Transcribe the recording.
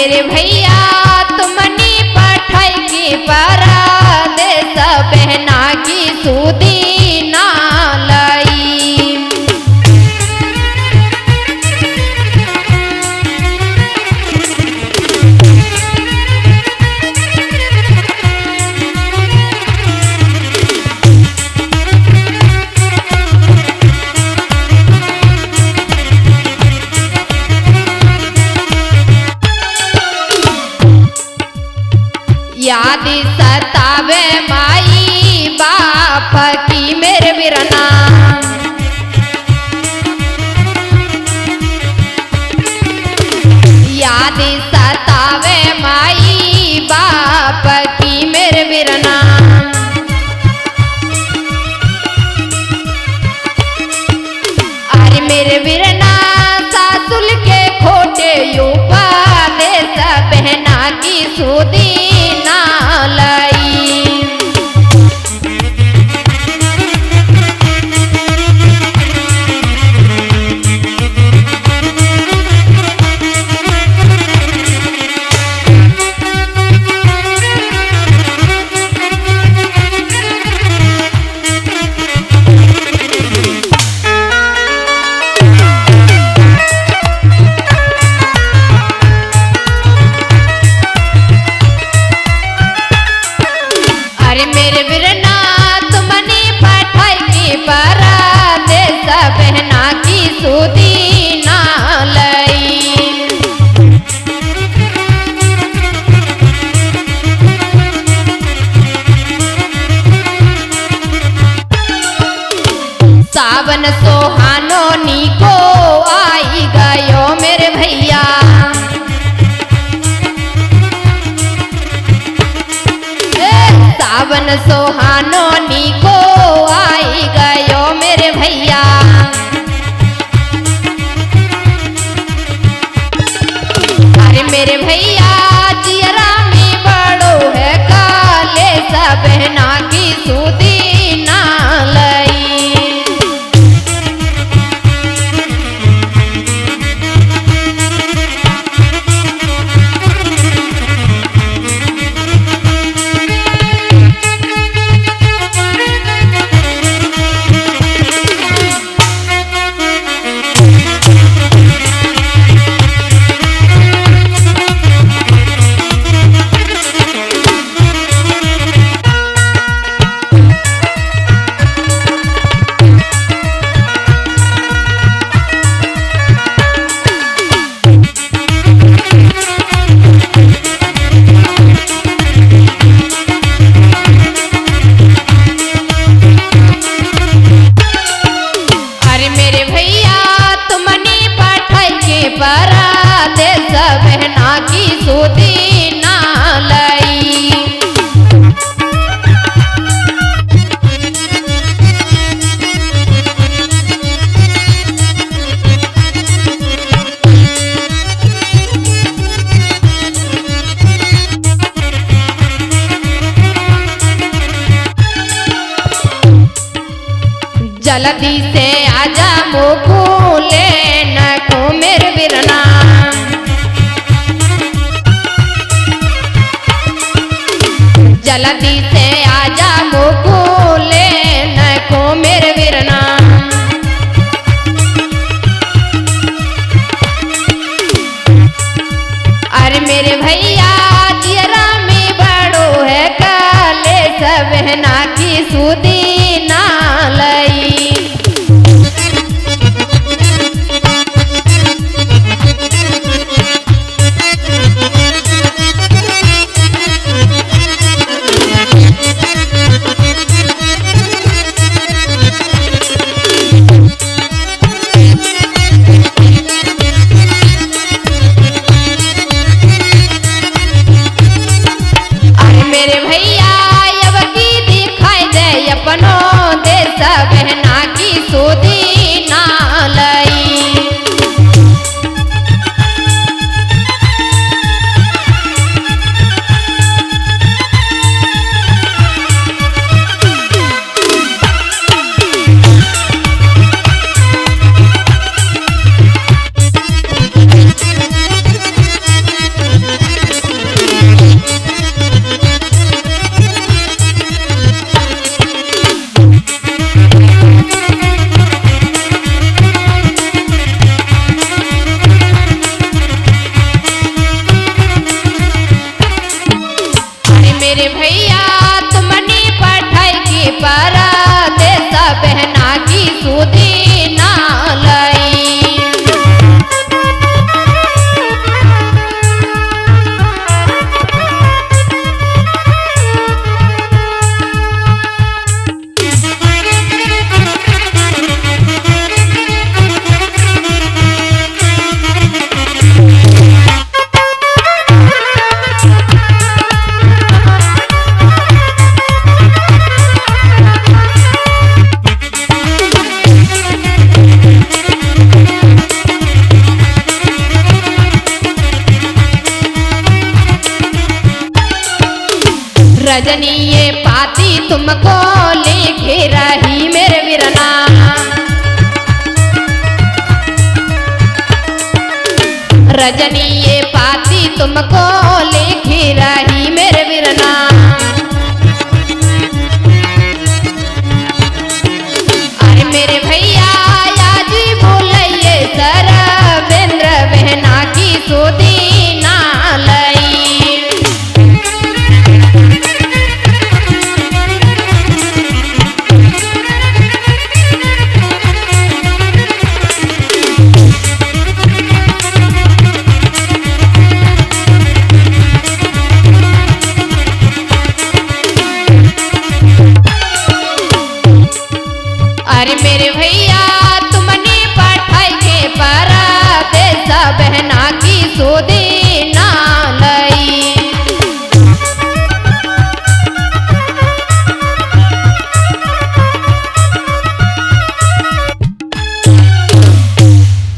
मेरे भैया तुमनी पठाई की परदेस बहना की सूदी ना लाई। याद सतावे माई बाप की मेरे बिरना, याद सतावे माई बाप की मेरे बिरना। अरे मेरे बिरना सासुल के खोटे उपदेश बहना की सूदी ना लाई। अरे मेरे बिरना तुमने पठाई की परदेस बहना की सूदी ना लाई। सावन सोहानो नीको आई गयो मेरे भैया, सावन सोहानो नीको आई गयो मेरे भैया। अरे मेरे भैया जियरा में बड़ो है काले बहना की सूदी ना लाई। परदेस बहना की सूदी ना लाई। जल्दी से आजा मोकुले न को मेरे बिरना, जल्दी से आजा मोकुले न को मेरे बिरना। अरे मेरे भैया जियरा में बड़ो है काले बहना की सूदी ना लाई। रजनी ये पाती तुमको लिख रही मेरे वीरना। रजनी ये पाती तुमको लिख रही मेरे वीरना। अरे मेरे भैया आज बोलिए सरवेंद्र बहना की सुदी ना लई। अरे मेरे भैया तुमने पढ़ाई के परदेस बहना की सुदी